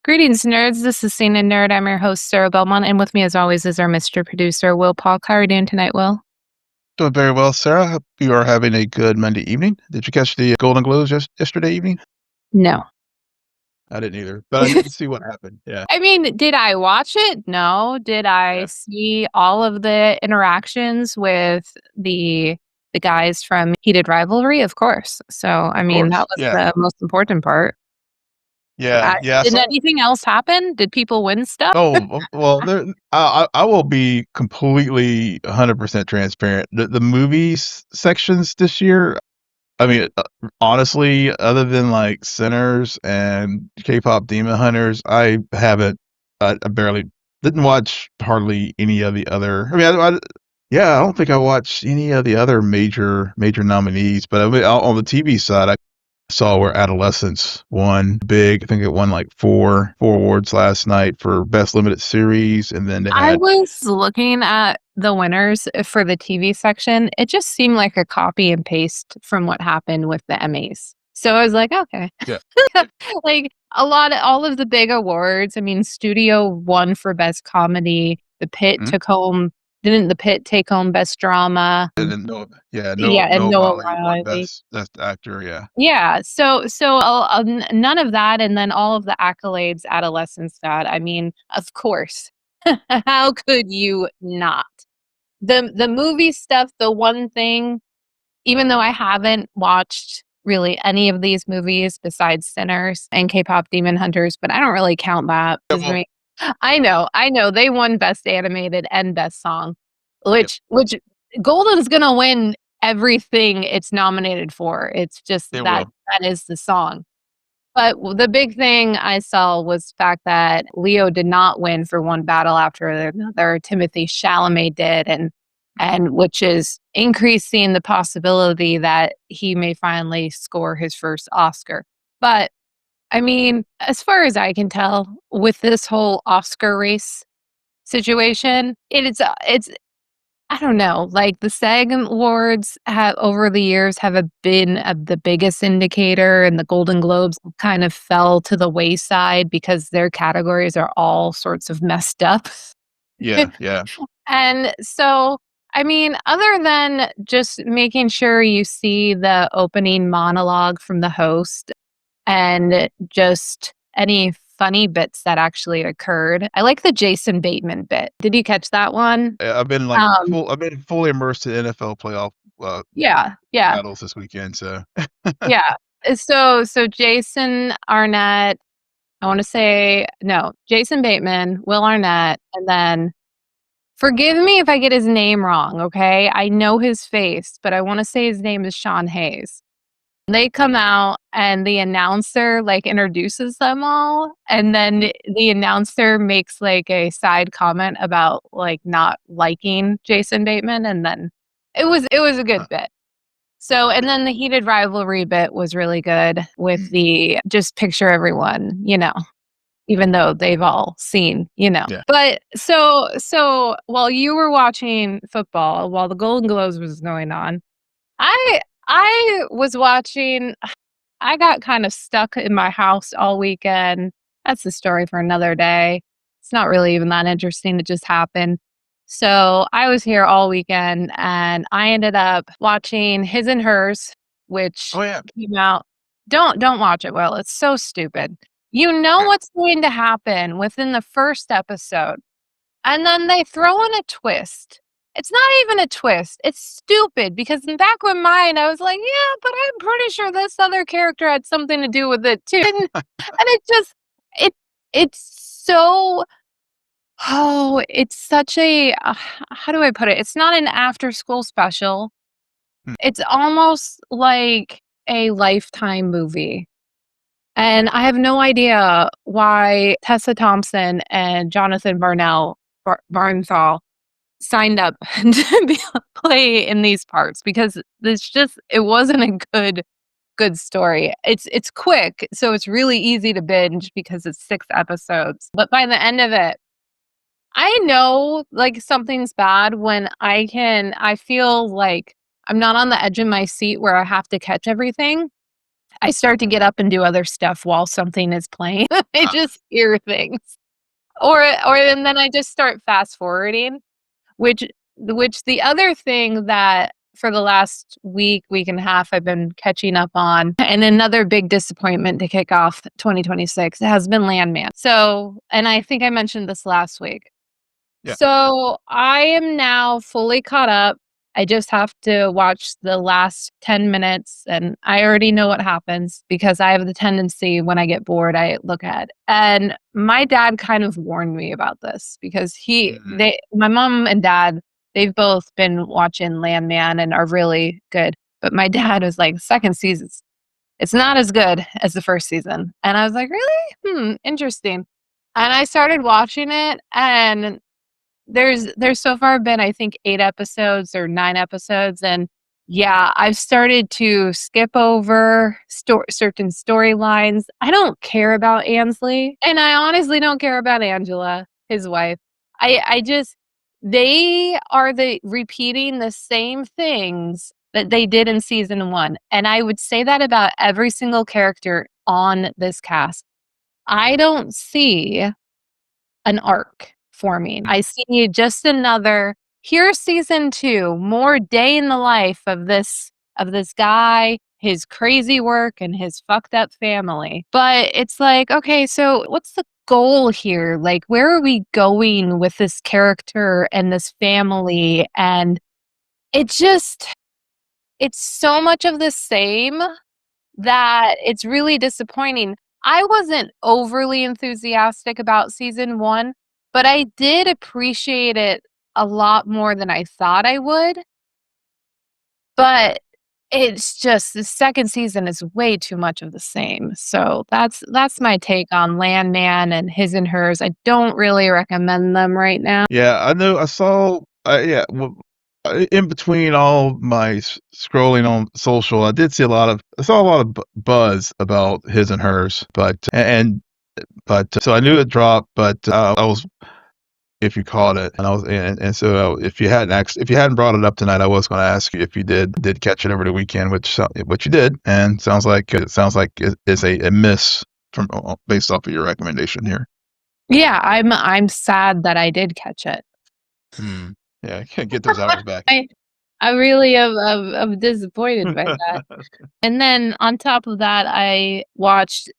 Greetings, nerds. This is Scene and Nerd. I'm your host, Sarah Belmont, and with me, as always, is our Mr. Producer, Will Polk. How are you doing tonight, Will? Doing very well, Sarah. Hope you are having a good Monday evening. Did you catch the Golden Globes yesterday evening? No. I didn't either, but I did see what happened. Yeah, I mean, did I watch it? No. Did I yeah, see all of the interactions with the guys from Heated Rivalry? Of course. So, I of mean, that course. was Yeah, the most important part. yeah, yeah. Did So, anything else happen? Did people win stuff? well, I will be completely 100% transparent. The movies sections this year, I mean, honestly, other than like Sinners and K-pop Demon Hunters, I barely didn't watch hardly any of the other. Yeah, I don't think I watched any of the other major nominees. But I mean, on the TV side, I saw where Adolescence won big. I think it won like four awards last night for best limited series, and then they I had was looking at the winners for the TV section. It just seemed like a copy and paste from what happened with the Emmys. So I was like, okay. yeah. Like all of the big awards. I mean, Studio won for best comedy. Mhm. Didn't The Pit take home best drama? And then Noah, yeah, Yeah, and Noah Noah Wyle won Riley. best actor. Yeah, Yeah, none of that, and then all of the accolades Adolescence got. I mean, of course. How could you not? The movie stuff, the one thing, even though I haven't watched really any of these movies besides Sinners and K-pop Demon Hunters, but I don't really count that. yeah. 'Cause Well, I know they won Best Animated and Best Song, yep, which Golden is gonna win everything it's nominated for. It's just they that will. that is the song. But the big thing I saw was the fact that Leo did not win for one battle after another. Timothy Chalamet did, and which is increasing the possibility that he may finally score his first Oscar. But I mean, as far as I can tell, with this whole Oscar race situation, it's I don't know, like, the SAG Awards have over the years been the biggest indicator, and the Golden Globes kind of fell to the wayside because their categories are all sorts of messed up. Yeah, yeah. And so, I mean, other than just making sure you see the opening monologue from the host and just any funny bits that actually occurred. I like the Jason Bateman bit. Did you catch that one? Um I've been fully immersed in NFL playoff Yeah, yeah, battles this weekend. So yeah. So Jason Arnett, I wanna say no, Jason Bateman, Will Arnett, and then forgive me if I get his name wrong, okay? I know his face, but I wanna say his name is Sean Hayes. They come out and the announcer, like, introduces them all, and then the announcer makes, like, a side comment about, like, not liking Jason Bateman, and then it was a good bit. So and then the heated rivalry bit was really good with the just picture everyone, even though they've all seen, yeah, But so while you were watching football, while the Golden Globes was going on, I I was watching I got kind of stuck in my house all weekend. That's the story for another day. It's not really even that interesting, it just happened. So, I was here all weekend, and I ended up watching His and Hers, which oh yeah, came out. Don't watch it, Will, it's so stupid. You know what's going to happen within the first episode, and then they throw in a twist. It's not even a twist. It's stupid because in back of my mind, I was like, yeah, but I'm pretty sure this other character had something to do with it too. And it just, it, it's so, it's such a, how do I put it? It's not an after school special. Hmm. It's almost like a Lifetime movie. And I have no idea why Tessa Thompson and Jonathan Barnthal signed up to play in these parts because it wasn't a good story. It's quick, so it's really easy to binge because it's 6 episodes. But by the end of it, I know like something's bad when I feel like I'm not on the edge of my seat where I have to catch everything. I start to get up and do other stuff while something is playing. I just hear things. And then I just start fast forwarding, which the other thing that for the last week and a half I've been catching up on, and another big disappointment to kick off 2026 has been Landman. So, and I think I mentioned this last week. Yeah. So I am now fully caught up. I just have to watch the last 10 minutes, and I already know what happens because I have the tendency when I get bored, I look ahead. And my dad kind of warned me about this because Mhm. my mom and dad, they've both been watching Landman and are really good. But my dad was like, second season, it's not as good as the first season. And I was like, really? Interesting. And I started watching it, and there's so far been, I think, 8 episodes or 9 episodes, and yeah, I've started to skip over certain storylines. I don't care about Ansley, and I honestly don't care about Angela, his wife. I just they are repeating the same things that they did in season 1, and I would say that about every single character on this cast. I don't see an arc forming. I see just another, here's season 2, more day in the life of this guy, his crazy work and his fucked up family. But it's like, okay, so what's the goal here? Like, where are we going with this character and this family? And it just, it's so much of the same that it's really disappointing. I wasn't overly enthusiastic about season 1, but I did appreciate it a lot more than I thought I would. But it's just the second season is way too much of the same. So that's my take on Landman and His and Hers. I don't really recommend them right now. Yeah, I know. I saw. Yeah, in between all my scrolling on social, I saw a lot of buzz about His and Hers, but so I knew it dropped, but I was, if you caught it, and I was, and so if you hadn't brought it up tonight, I was going to ask you if you did catch it over the weekend, which you did, and sounds like it's a miss from based off of your recommendation here. Yeah, I'm sad that I did catch it. Yeah, get those hours back. I I really am disappointed by that. And then on top of that, I watched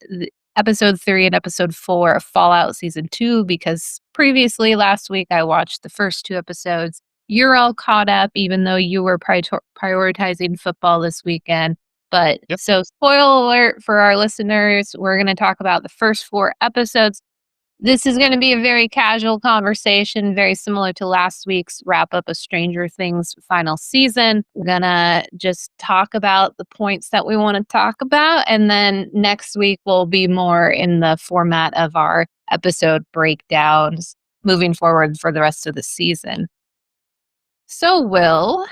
episode 3 and episode 4 of Fallout season 2 because previously last week I watched the first 2 episodes. You're all caught up, even though you were prioritizing football this weekend. But Yep. so, spoiler alert for our listeners, we're going to talk about the first 4 episodes. This is going to be a very casual conversation, very similar to last week's wrap up of Stranger Things final season. We're going to just talk about the points that we want to talk about. And then next week will be more in the format of our episode breakdowns moving forward for the rest of the season. So, Will,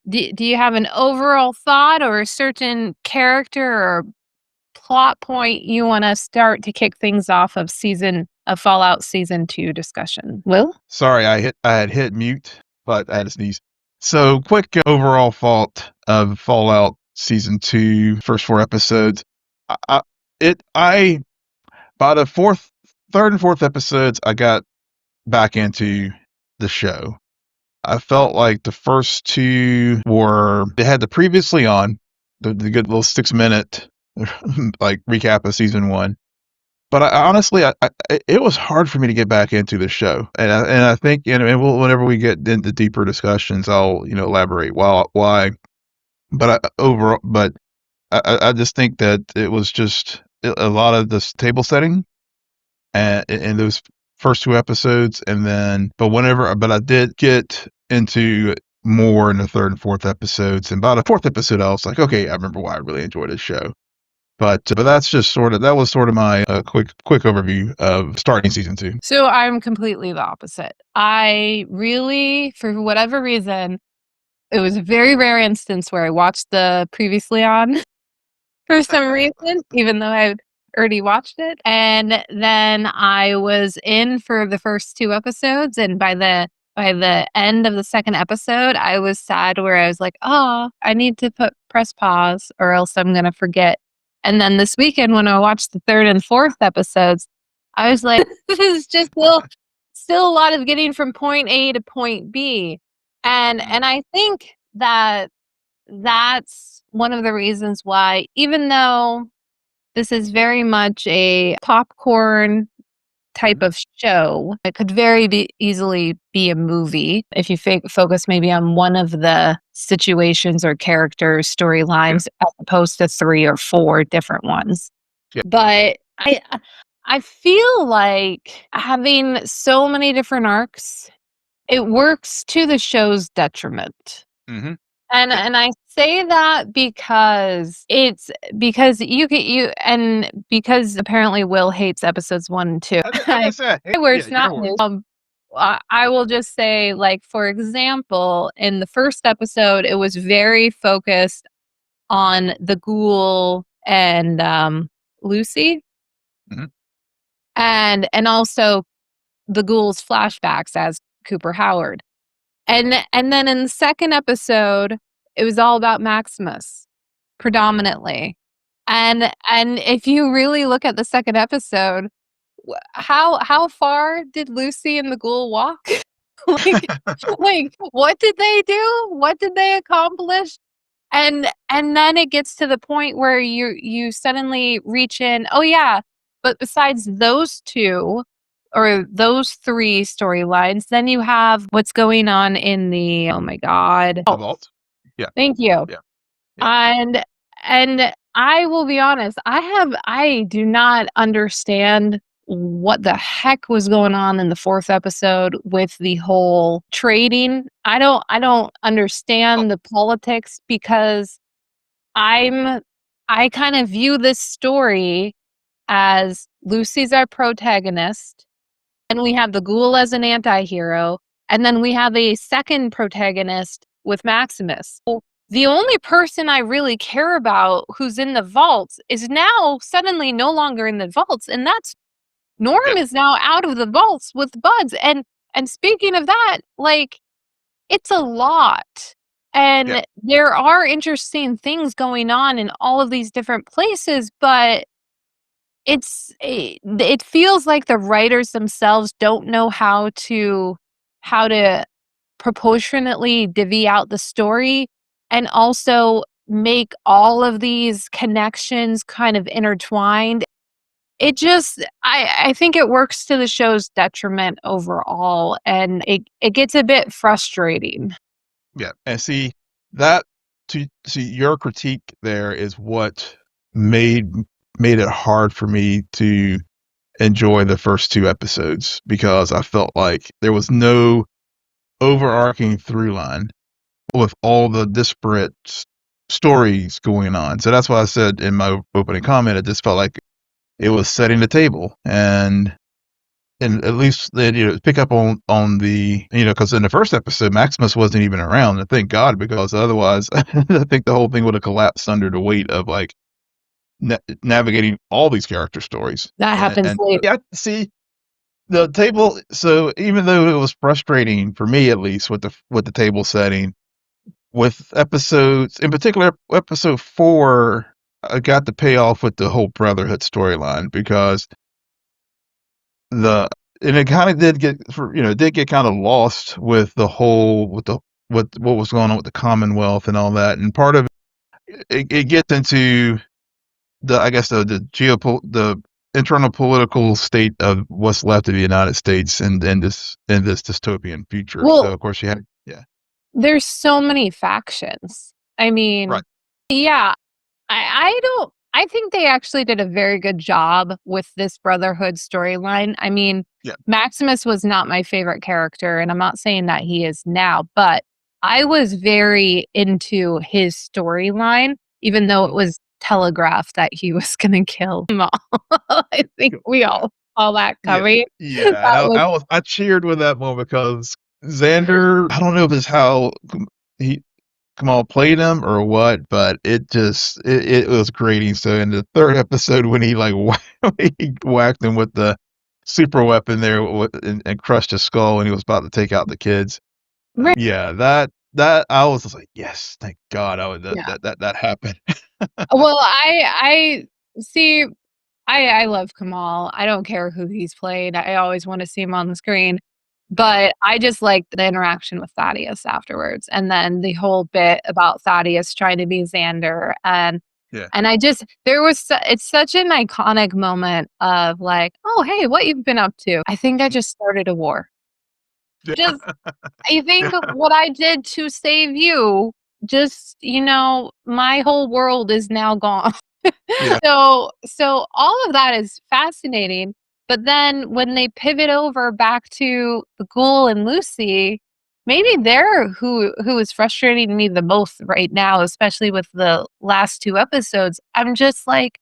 do you have an overall thought or a certain character or plot point you want to start to kick things off of Fallout season 2 discussion? Will? Sorry, I had hit mute, but I had to sneeze. So, quick overall thought of Fallout season 2, first 4 episodes. I, I by the third and fourth episodes, I got back into the show. I felt like the first 2 they had the previously on, the good little 6-minute like recap of season 1. But honestly, it was hard for me to get back into the show, and I think, whenever we get into deeper discussions, I'll elaborate why. But I just think that it was just a lot of this table setting, and in those first 2 episodes, and then but I did get into more in the third and fourth episodes, and by the fourth episode, I was like, okay, I remember why I really enjoyed this show. But that's just that was sort of my quick overview of starting season 2. So I'm completely the opposite. I really, for whatever reason, it was a very rare instance where I watched the previously on for some reason, even though I'd already watched it. And then I was in for the first 2 episodes, and by the end of the second episode, I was sad where I was like, "Oh, I need to press pause or else I'm going to forget And then this weekend when I watched the third and fourth episodes, I was like, this is just still a lot of getting from point A to point B. And I think that that's one of the reasons why, even though this is very much a popcorn type of show, it could easily be a movie if you focus maybe on one of the situations or characters, storylines, as opposed to 3 or 4 different ones. Yeah. But I feel like having so many different arcs, it works to the show's detriment. Mm-hmm. And I say that because because apparently Will hates episodes 1 and 2. It's not news. I will just say, like, for example, in the first episode, it was very focused on the ghoul and Lucy. Mm-hmm. And also the ghoul's flashbacks as Cooper Howard. And then in the second episode, it was all about Maximus predominantly. And if you really look at the second episode, how far did Lucy and the ghoul walk? like what did they do? What did they accomplish? And then it gets to the point where you suddenly reach in, oh yeah, but besides those 2 or those 3 storylines, then you have what's going on in the, oh my god, The vault. Yeah. Thank you. Yeah. And I will be honest, I do not understand what the heck was going on in the 4th episode with the whole trading. I don't understand the politics, because I kind of view this story as Lucy's our protagonist, and we have the ghoul as an anti-hero, and then we have a second protagonist with Maximus. The only person I really care about who's in the vaults is now suddenly no longer in the vaults, and that's Norm is now out of the vaults with Buds. And speaking of that, like, it's a lot. And there are interesting things going on in all of these different places, but it feels like the writers themselves don't know how to proportionately divvy out the story and also make all of these connections kind of intertwined. It just, I think it works to the show's detriment overall, and it gets a bit frustrating. Yeah, and see that your critique there is what made it hard for me to enjoy the first 2 episodes, because I felt like there was no overarching through line with all the disparate stories going on. So that's why I said in my opening comment, it just felt like it was setting the table, and at least they pick up on the, because in the first episode Maximus wasn't even around, and thank God, because otherwise I think the whole thing would have collapsed under the weight of like navigating all these character stories. That happens later. Yeah, see the table. So even though it was frustrating for me, at least with the table setting, with episodes, in particular episode 4, I got the payoff with the whole Brotherhood storyline, because it kind of did get kind of lost with the whole what was going on with the Commonwealth and all that, and part of it gets into the internal political state of what's left of the United States and in this dystopian future. Well, so of course you had there's so many factions. I mean, right. Yeah, I think they actually did a very good job with this Brotherhood storyline. I mean, Maximus was not my favorite character, and I'm not saying that he is now, but I was very into his storyline, even though it was telegraphed that he was going to kill them all. I think we all saw that coming. I cheered when that moment, because Xander, I don't know if it's how Kamal played him or what, but it was grating. So in the 3rd episode, when he he whacked him with the super weapon there and crushed his skull, and he was about to take out the kids. Right. That I was just like, yes, thank God, that happened. Well, I See, I love Kamal. I don't care who he's played. I always want to see him on the screen. But I just like the interaction with Thaddeus afterwards, and then the whole bit about Thaddeus trying to be Xander, Yeah. and I just there was it's such an iconic moment of like, oh hey, what you've been up to? I think I just started a war. Yeah. Just I think Yeah. what I did to save you, just my whole world is now gone. Yeah. So all of that is fascinating, but then when they pivot over back to the Ghoul and Lucy, maybe they're who is frustrating me the most right now, especially with the last 2 episodes. I'm just like,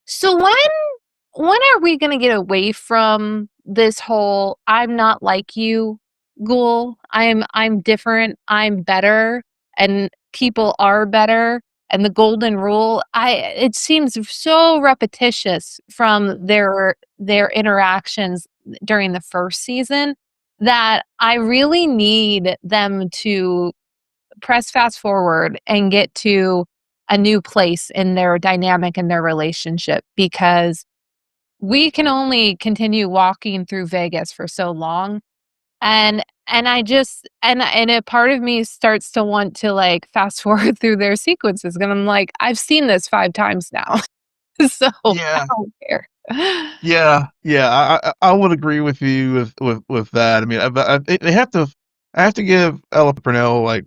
so when are we gonna get away from this whole "I'm not like you" Ghoul? I'm different, I'm better, and people are better, and the golden rule. I It seems so repetitious from their interactions during the first season that I really need them to press fast forward and get to a new place in their dynamic and their relationship, because we can only continue walking through Vegas for so long. And I just and a part of me starts to want to like fast forward through their sequences. And I'm like, I've seen this 5 times now. So I Yeah. don't care. Yeah, yeah, I would agree with you with that. I mean, they have to. I have to give Ella Purnell like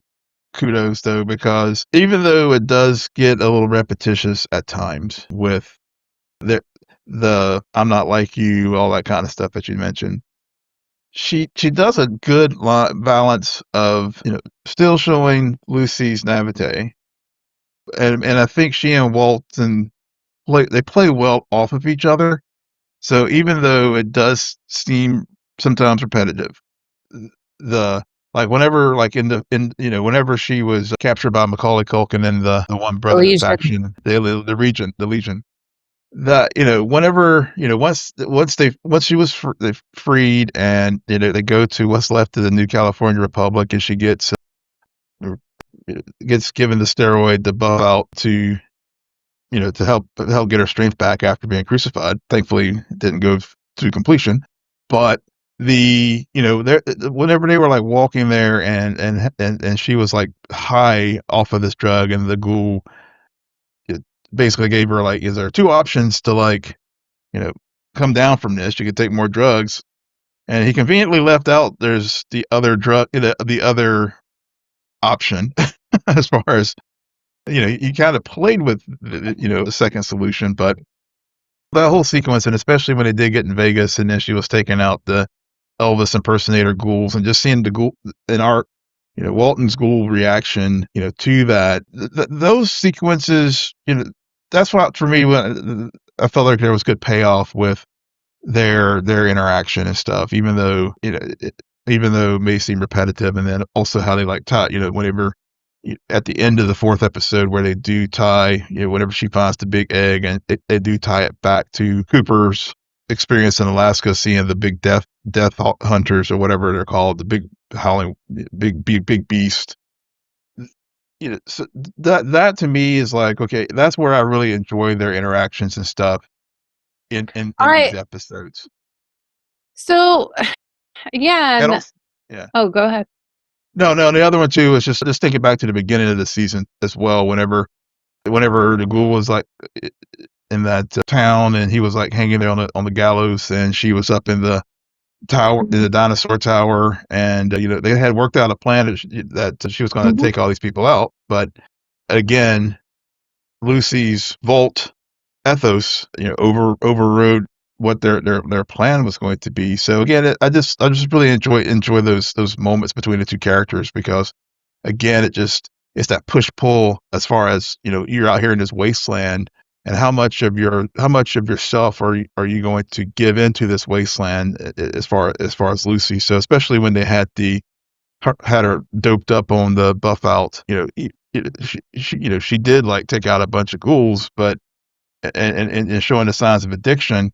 kudos though, because even though it does get a little repetitious at times with the I'm not like you, all that kind of stuff that you mentioned, she does a good balance of still showing Lucy's naivete, and I think she and Walton play well off of each other. So even though it does seem sometimes repetitive, the like whenever like in whenever she was captured by Macaulay Culkin and the one brother Elysian. faction, the Legion, that whenever once she was freed, and they go to what's left of the New California Republic, and she uh, gets given the steroid to buff out to to help get her strength back after being crucified. Thankfully, it didn't go to completion. But whenever they were like walking there, and she was like high off of this drug, and the ghoul basically gave her like, is there two options to like you know come down from this? You could take more drugs, and he conveniently left out there's the other drug, the other option as far as he kind of played with the second solution, but that whole sequence, and especially when they did get in Vegas, and then she was taking out the Elvis impersonator ghouls, and just seeing the ghoul in our, Walton's ghoul reaction, to that. Those sequences, that's what for me when I felt like there was good payoff with their interaction and stuff, even though even though it may seem repetitive, and then also how they like tie, whenever at the end of the fourth episode where they do tie, whenever she finds the big egg, and they do tie it back to Cooper's experience in Alaska, seeing the big death hunters or whatever they're called, the big howling, big beast. So that to me is like, okay, that's where I really enjoy their interactions and stuff All in these right. episodes. So yeah, And and also, yeah. oh, go ahead. No, no, the other one too is just thinking back to the beginning of the season as well. Whenever the ghoul was like in that town, and he was like hanging there on the gallows, and she was up in the tower, in Mhm. the dinosaur tower, and they had worked out a plan that she was going to Mhm. take all these people out, but again, Lucy's vault ethos, overrode what their plan was going to be. So again, I just really enjoy those moments between the two characters, because again, it's that push pull as far as you're out here in this wasteland, and how much of yourself are you going to give into this wasteland, as far as Lucy. So especially when they had her doped up on the buff out, she did like take out a bunch of ghouls, but and showing the signs of addiction.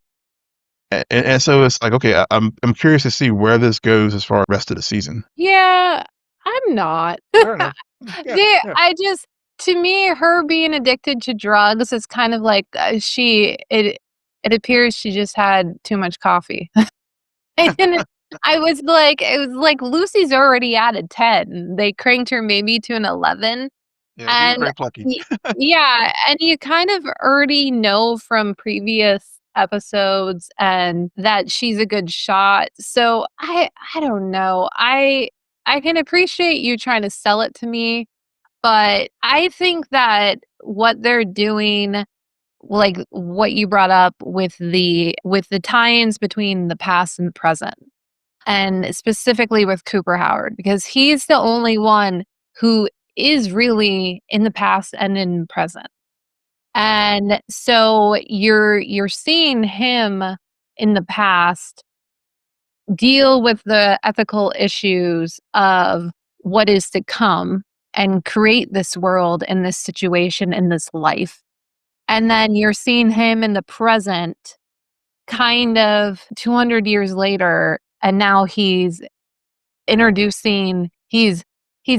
And so it's like, okay, I'm curious to see where this goes as far as the rest of the season. Yeah, I'm not. Fair enough. Yeah, They yeah, I just to me, her being addicted to drugs is kind of like it appears she just had too much coffee. And it was like Lucy's already at a 10. They cranked her maybe to an 11. Yeah, she's And very plucky. yeah, and you kind of already know from previous episodes and that she's a good shot. So I don't know. I can appreciate you trying to sell it to me, but I think that what they're doing, like what you brought up with the tie-ins between the past and the present, and specifically with Cooper Howard, because he's the only one who is really in the past and in present. And so you're seeing him in the past deal with the ethical issues of what is to come and create this world and this situation and this life. And then you're seeing him in the present, kind of 200 years later, and now introducing he's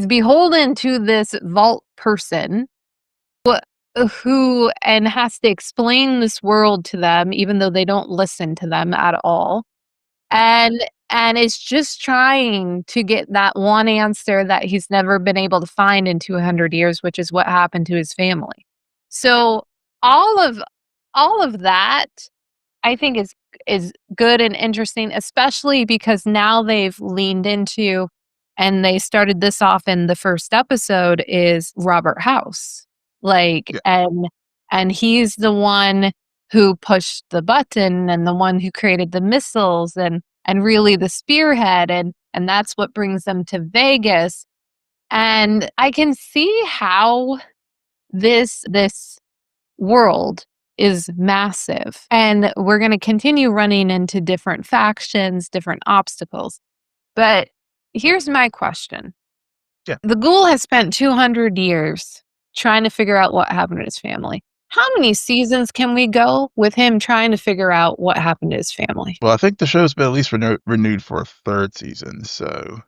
beholden to this vault person who and has to explain this world to them even though they don't listen to them at all, and is just trying to get that one answer that he's never been able to find in 200 years, which is what happened to his family. So all of that, I think, is good and interesting, especially because now they've leaned into, and they started this off in the first episode, is Robert House. Like, Yeah, and he's the one who pushed the button and the one who created the missiles and really the spearhead, and that's what brings them to Vegas. And I can see how this world is massive. And we're going to continue running into different factions, different obstacles. But here's my question. yeah. The ghoul has spent 200 years trying to figure out what happened to his family. How many seasons can we go with him trying to figure out what happened to his family? Well, I think the show's been at least renewed for a third season. So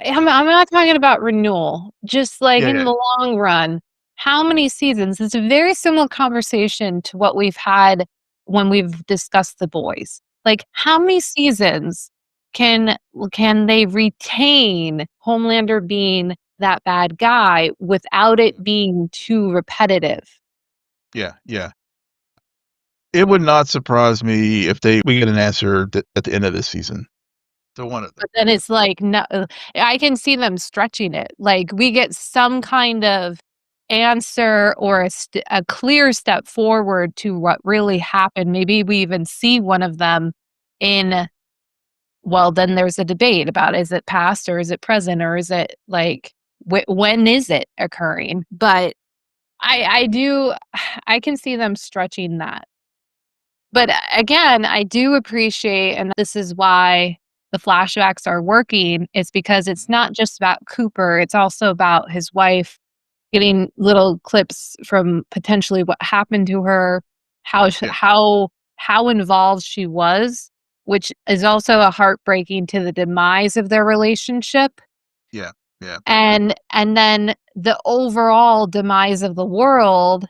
I'm not talking about renewal, just like yeah, in yeah, the long run. How many seasons? It's a very similar conversation to what we've had when we've discussed The Boys. Like, how many seasons can they retain Homelander being that bad guy without it being too repetitive? yeah, yeah. It would not surprise me if we get an answer at the end of this season to one of them. But then it's like, no, I can see them stretching it. Like, we get some kind of answer or a clear step forward to what really happened. Maybe we even see one of them in, well, then there's a debate about, is it past or is it present, or is it like, when is it occurring? But I do, I can see them stretching that. But again, I do appreciate, and this is why the flashbacks are working, is because it's not just about Cooper, it's also about his wife, getting little clips from potentially what happened to her, Yeah, how involved she was, which is also a heartbreaking to the demise of their relationship, yeah, yeah, and then the overall demise of the world.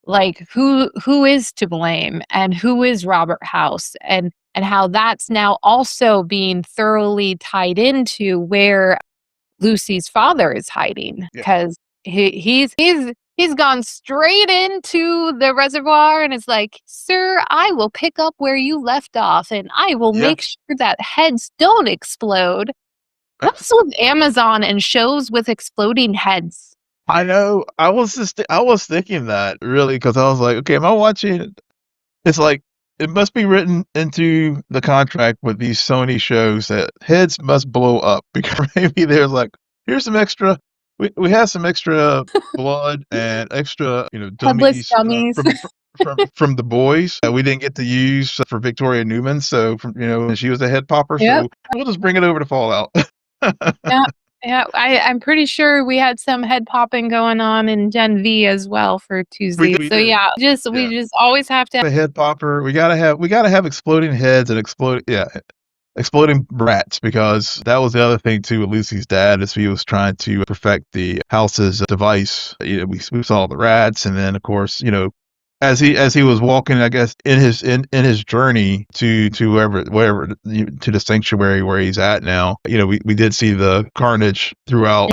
Like, who is to blame and who is Robert House, and how that's now also being thoroughly tied into where Lucy's father is hiding, yeah, because he's gone straight into the reservoir and is like, "Sir, I will pick up where you left off and I will yeah. make sure that heads don't explode." What's with Amazon and shows with exploding heads? I know. I was thinking that really because I was like, okay, am I watching? It's like it must be written into the contract with these Sony shows that heads must blow up because maybe there's like, here's some extra. We have some extra blood and extra, Headless dummies dummies. from the boys that we didn't get to use for Victoria Newman. So and she was a head popper. Yep. So we'll just bring it over to Fallout. Yeah, yeah. I'm pretty sure we had some head popping going on in Gen V as well for Tuesday. We So did. yeah, Yeah. we just always have to. A head popper. We gotta have exploding heads and explode. Yeah, exploding rats, because that was the other thing too with Lucy's dad, is he was trying to perfect the house's device. We saw the rats, and then of course, as he was walking, I guess in his journey to wherever to the sanctuary where he's at now, we did see the carnage throughout.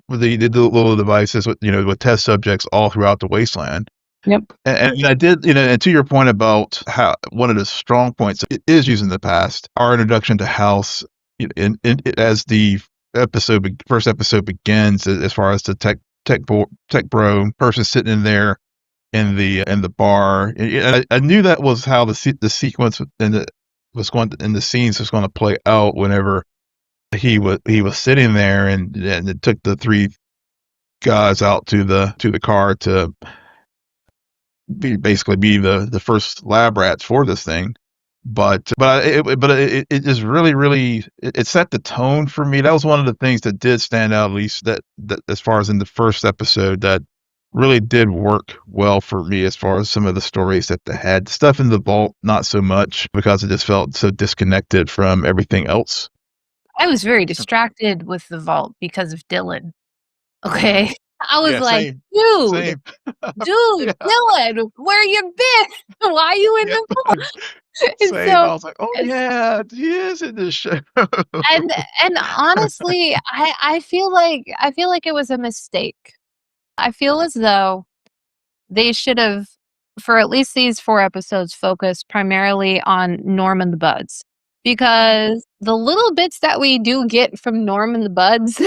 Where they did the little devices with test subjects all throughout the wasteland. Yep. And I did, and to your point about how one of the strong points is using the past, our introduction to House, as the first episode begins, as far as the tech bro person sitting in there in the bar. And I knew that was how the sequence in the scenes was going to play out whenever he was sitting there, and it took the three guys out to the car to basically be the first lab rats for this thing. But it just really it set the tone for me. That was one of the things that did stand out, at least that as far as in the first episode, that really did work well for me, as far as some of the stories that they had. Stuff in the vault, not so much, because it just felt so disconnected from everything else. I was very distracted with the vault because of Dylan. Okay. I was Yeah, like, same, dude, same. dude, Yeah, Dylan, where you been? Why are you in yeah, the vault? And same. so I was like, oh it's yeah, he is in this show. and and honestly, I feel like it was a mistake. I feel as though they should have, for at least these 4 episodes, focused primarily on Norm and the Buds, because the little bits that we do get from Norm and the Buds,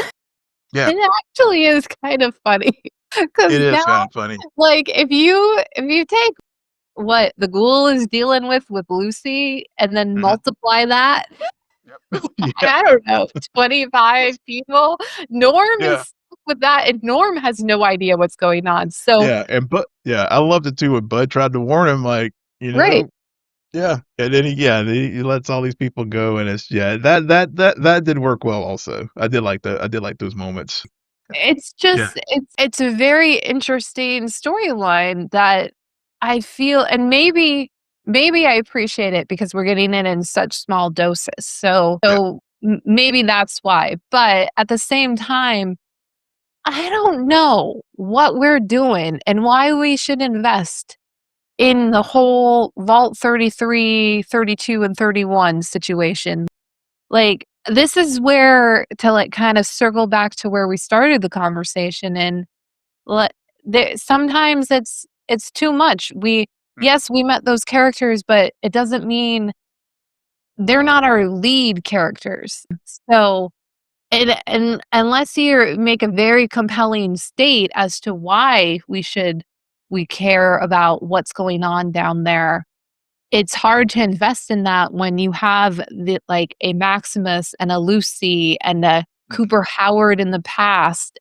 Yeah, it actually is kind of funny. it Because is now, kind of funny. like, if you take what the ghoul is dealing with Lucy and then Hmm. multiply that Yep. by, Yeah, I don't know, 25 people, Norm is yeah. stuck with that, and Norm has no idea what's going on. So Yeah, yeah, I loved it too when Bud tried to warn him, like, right. yeah, and then he lets all these people go, and it's yeah, that did work well also. I did like those moments. It's Yeah, just it's a very interesting storyline that I feel, and maybe I appreciate it because we're getting it in such small doses. So yeah, maybe that's why. But at the same time, I don't know what we're doing and why we should invest in the whole Vault 33, 32, and 31 situation. Like, this is where to, like, kind of circle back to where we started the conversation, and let sometimes it's too much. mm, Yes, we met those characters, but it doesn't mean they're not our lead characters. So, and unless you make a very compelling state as to why we care about what's going on down there, it's hard to invest in that when you have like a Maximus and a Lucy and a mhm, Cooper Howard in the past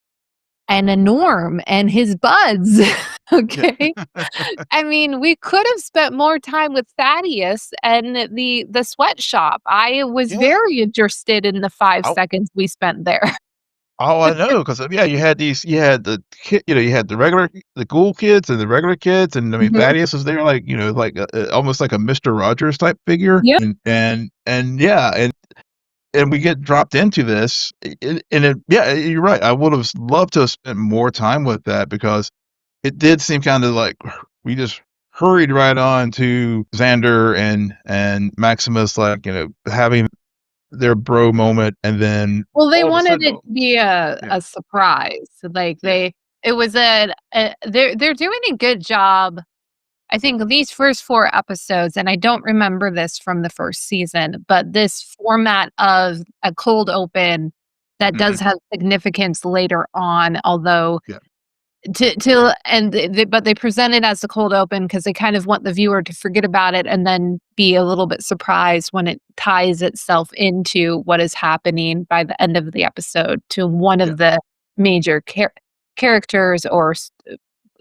and a Norm and his buds. yeah. Okay. I mean, we could have spent more time with Thaddeus and the sweatshop. I was Yeah, very interested in the 5 I seconds we spent there. oh, I know, 'cause, yeah, you had the kid, you had the cool kids and the regular kids, and, I mean, Mhm. Thaddeus was there, like, like, almost like a Mister Rogers type figure, Yep. and yeah, and we get dropped into this, and yeah, you're right, I would have loved to have spent more time with that, because it did seem kinda like we just hurried right on to Xander and Maximus, like, having their bro moment, and then Well, they all of a wanted sudden, it oh to be a yeah, a surprise. Like, yeah, it was they're doing a good job. I think these first 4 episodes, and I don't remember this from the first season, but this format of a cold open that mhm, does have significance later on, although yeah, to and but they present it as a cold open because they kind of want the viewer to forget about it and then be a little bit surprised when it ties itself into what is happening by the end of the episode to one yeah, of the major characters or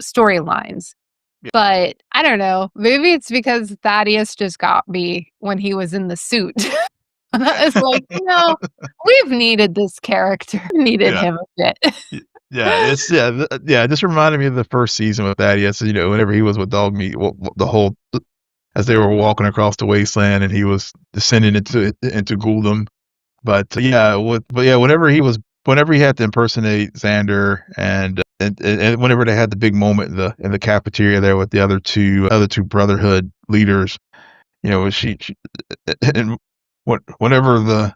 storylines. yeah. But I don't know, maybe it's because Thaddeus just got me when he was in the suit. It's like, we've needed this character, needed Yeah. him a bit. Y yeah, it just reminded me of the first season with Thaddeus, whenever he was with Dog Meat, the whole as they were walking across the wasteland, and he was descending into ghouldom. But whenever he had to impersonate Xander, and whenever they had the big moment in the cafeteria there with the other two Brotherhood leaders, she and whenever the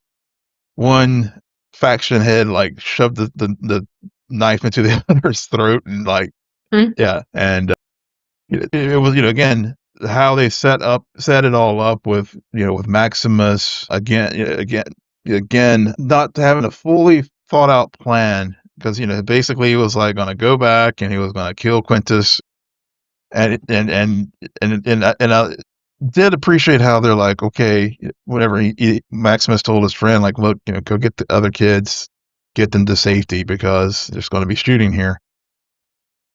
one faction head like shoved the knife into the other's throat, and like, Hmm. yeah, and it was, again, how they set it all up with, with Maximus again, not having a fully thought out plan, because, basically he was like going to go back and he was going to kill Quintus, and I did appreciate how they're like, okay, whenever Maximus told his friend, like, look, go get the other kids, get them to safety because there's going to be shooting here.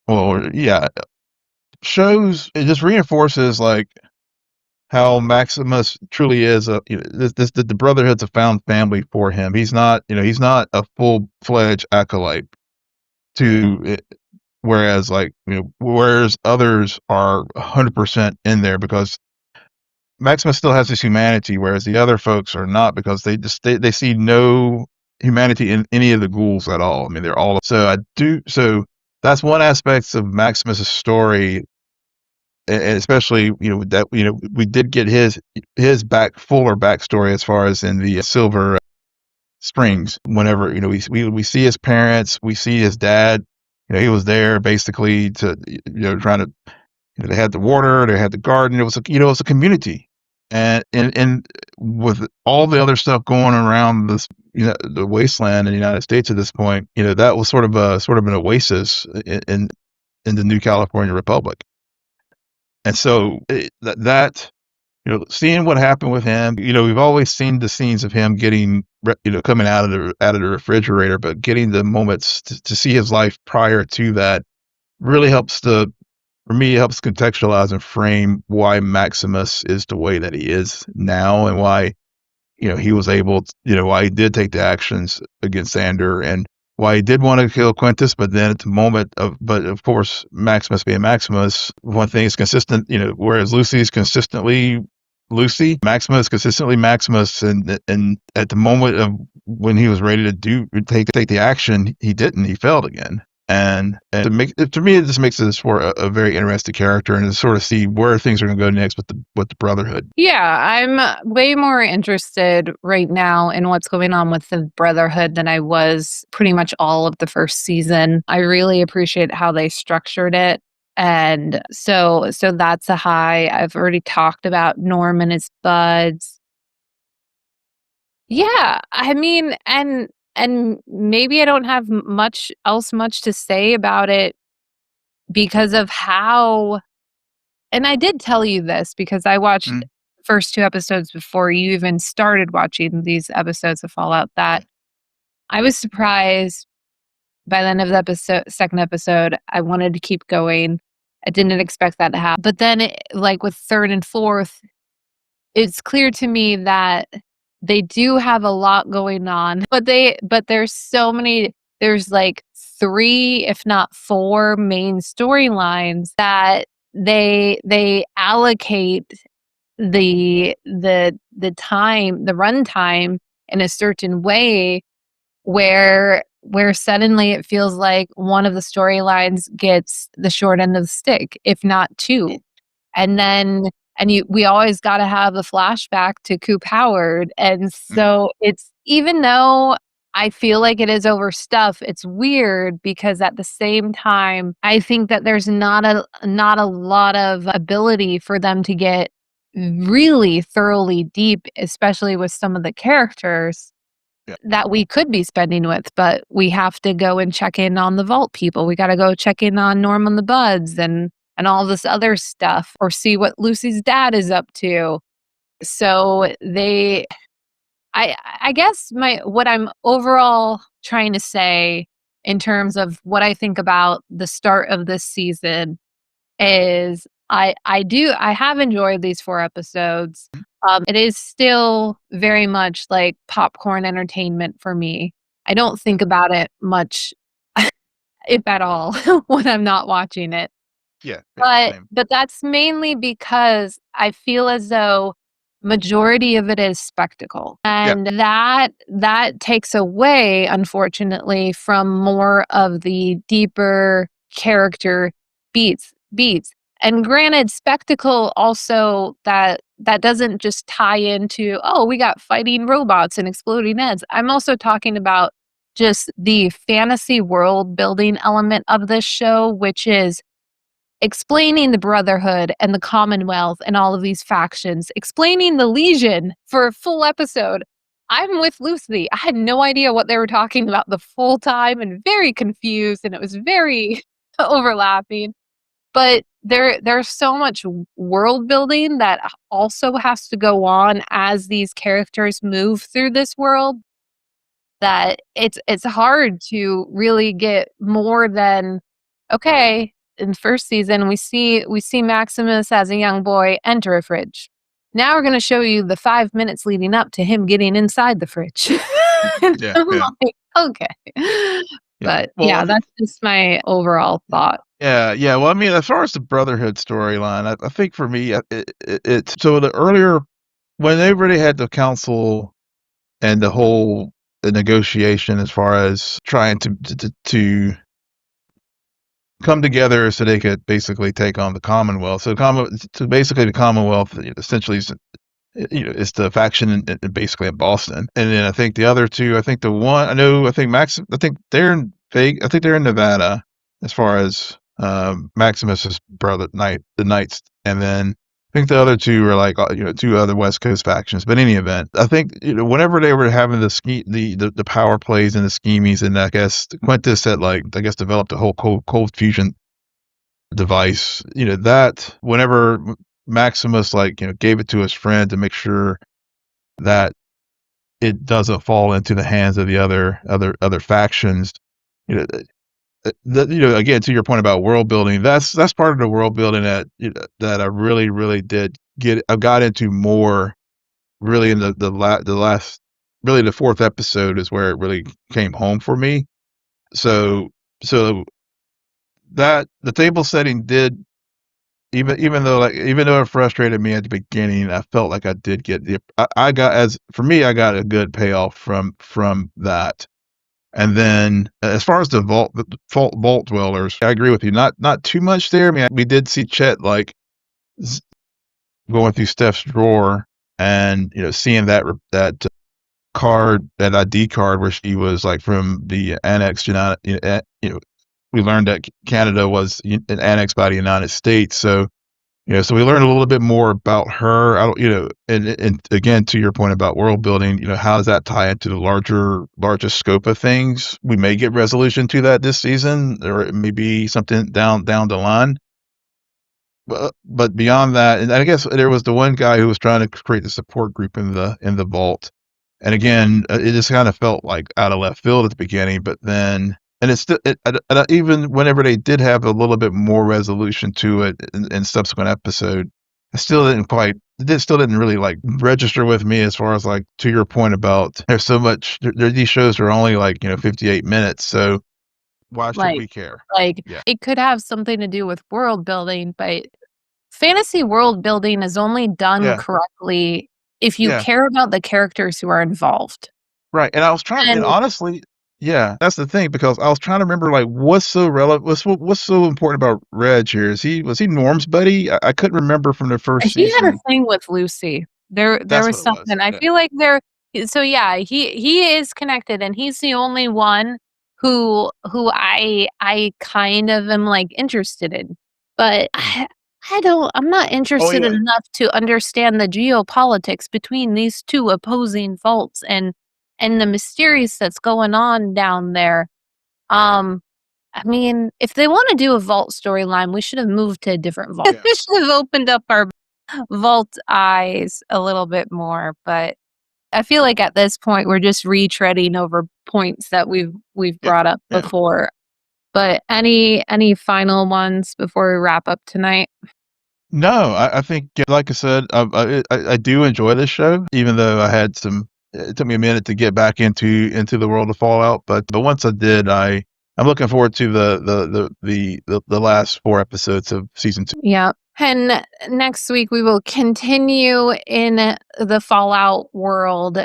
Well, yeah, it just reinforces like how Maximus truly is the Brotherhood's a found family for him. He's not a full fledged acolyte to it, whereas others are 100% in there, because Maximus still has this humanity, whereas the other folks are not, because they see no humanity in any of the ghouls at all. I mean, they're all so that's one aspect of Maximus's story, and especially, that, we did get his fuller backstory as far as in the Silver Springs. Whenever, we see his parents, we see his dad. He was there basically to, trying to, they had the water, they had the garden. It was a community, and with all the other stuff going around this, the wasteland in the United States at this point, that was sort of an oasis in the new California Republic. And so seeing what happened with him, we've always seen the scenes of him getting, coming out of the refrigerator, but getting the moments to see his life prior to that really for me, it helps contextualize and frame why Maximus is the way that he is now, and why, he was able to, why he did take the actions against Xander, and why he did want to kill Quintus, but then at the moment but of course, Maximus being Maximus, one thing is consistent, whereas Lucy is consistently Lucy, Maximus is consistently Maximus, and at the moment of when he was ready to take the action, he didn't, he failed again. And to me, it just makes this for a very interesting character, and to sort of see where things are going to go next with the Brotherhood. Yeah, I'm way more interested right now in what's going on with the Brotherhood than I was pretty much all of the first season. I really appreciate how they structured it. And so that's a high. I've already talked about Norm and his buds. Yeah, I mean, and maybe I don't have much to say about it because of how, and I did tell you this because I watched Mm. first two episodes before you even started watching these episodes of Fallout, that I was surprised by the end of the second episode. I wanted to keep going. I didn't expect that to happen. But then like with third and fourth, it's clear to me that they do have a lot going on, but there's like three, if not four main storylines that they allocate the runtime in a certain way where suddenly it feels like one of the storylines gets the short end of the stick, if not two. And then we always got to have the flashback to Coop Howard. And so it's, even though I feel like it is overstuffed, it's weird because at the same time, I think that there's not a lot of ability for them to get really thoroughly deep, especially with some of the characters Yeah. that we could be spending with, but we have to go and check in on the vault people. We got to go check in on Norm and the Buds and all this other stuff, or see what Lucy's dad is up to. So I guess what I'm overall trying to say in terms of what I think about the start of this season is I have enjoyed these 4 episodes. It is still very much like popcorn entertainment for me. I don't think about it much, if at all, when I'm not watching it. Yeah, yeah, But same. but that's mainly because I feel as though majority of it is spectacle. Yeah, And that takes away, unfortunately, from more of the deeper character beats. And granted, spectacle also that doesn't just tie into, oh, we got fighting robots and exploding heads. I'm also talking about just the fantasy world building element of this show, which is explaining the Brotherhood and the Commonwealth and all of these factions, explaining the Legion for a full episode. I'm with Lucy. I had no idea what they were talking about the full time and very confused, and it was very overlapping. But there's so much world building that also has to go on as these characters move through this world, that it's hard to really get more than, okay, in first season we see Maximus as a young boy enter a fridge. Now we're going to show you the 5 minutes leading up to him getting inside the fridge. And yeah, I'm yeah, like, okay. yeah. But Well, yeah, that's just my overall thought. yeah, yeah. Well, I mean, as far as the Brotherhood storyline, I think for me, it's so the earlier when they already had the council and the negotiation as far as trying to come together so they could basically take on the Commonwealth. So basically the Commonwealth essentially is, it's the faction basically in Boston. And then I think the other two, I think the one I know, I think Max, I think they're in I think they're in Nevada as far as Maximus's brother the Knights, and then I think the other two are like two other West Coast factions. But in any event, I think whenever they were having the power plays and the schemings, and I guess Quintus had like I guess developed a whole cold fusion device. That whenever Maximus like gave it to his friend to make sure that it doesn't fall into the hands of the other factions. You know, again, to your point about world building, that's part of the world building that that I really did get. I got into more really in the last really the fourth episode is where it really came home for me. So so that the table setting did even though it frustrated me at the beginning, I felt like I did get I got as for me I got a good payoff from that. And then as far as the vault dwellers, I agree with you. Not too much there. I mean, we did see Chet like going through Steph's drawer and seeing that card, that ID card where she was like from the annexed United. We learned that Canada was annexed by the United States. So so we learned a little bit more about her. I don't, and again, to your point about world building, how does that tie into the larger scope of things? We may get resolution to that this season, or it may be something down the line. But beyond that, and I guess there was the one guy who was trying to create the support group in the vault, and again, it just kind of felt like out of left field at the beginning. But then, and it's still even whenever they did have a little bit more resolution to it in subsequent episode, I still didn't quite. It still didn't really like register with me as far as like to your point about there's so much. These shows are only like 58 minutes, so why should Like we care? like Yeah, it could have something to do with world building, but fantasy world building is only done yeah, correctly if you yeah. care about the characters who are involved. Right, and I was trying and And honestly yeah, that's the thing because I was trying to remember, like, what's so relevant what's so important about Reg here? Was he Norm's buddy? I couldn't remember from the first he had a season. thing with Lucy. There That's was what it was, something. I yeah. feel like so yeah, he is connected, and he's the only one who I kind of am, like, interested in. But Mm. I'm not Oh, interested yeah. enough to understand the geopolitics between these 2 opposing faults and the mysterious that's going on down there. Um, I mean, if they wanna do a vault storyline, we should have moved to a different vault. Yeah. We should have opened up our vault eyes a little bit more, but I feel like at this point, we're just retreading over points that we've Yeah. brought up Yeah. before. But any final ones before we wrap up tonight? No, I think, yeah, like I said, I do enjoy this show, even though I had some it took me a minute to get back into the world of Fallout, but once I did, I'm looking forward to the last 4 episodes of season 2. Yeah. And next week we will continue in the Fallout world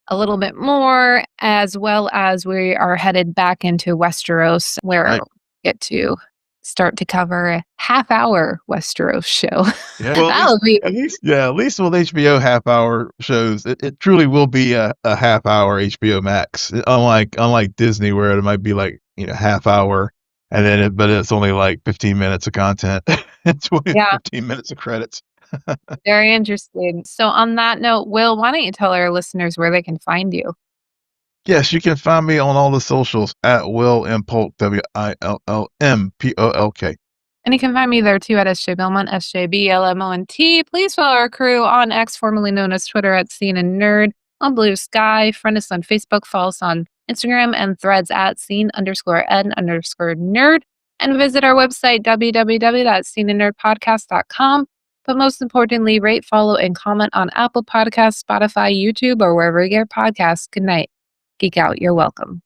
a little bit more, as well as we are headed back into Westeros, where Right. we get to start to cover a half-hour Westeros show. Yeah. Well, That'll be at least with HBO half-hour shows, it truly will be a half-hour HBO Max. Unlike Disney, where it might be like half hour, and then but it's only like 15 minutes of content and 20 yeah, 15 minutes of credits. very interesting. So on that note, Will, why don't you tell our listeners where they can find you? Yes, you can find me on all the socials at Will M Polk, WILLMPOLK. And you can find me there too at SJ Belmont, SJBLMONT. Please follow our crew on X, formerly known as Twitter, at Scene and Nerd, on Blue Sky. Friend us on Facebook, follow us on Instagram and threads at scene_n_nerd. And visit our website, www.sceneandnerdpodcast.com. But most importantly, rate, follow, and comment on Apple Podcasts, Spotify, YouTube, or wherever you get podcasts. Good night. Geek out. You're welcome.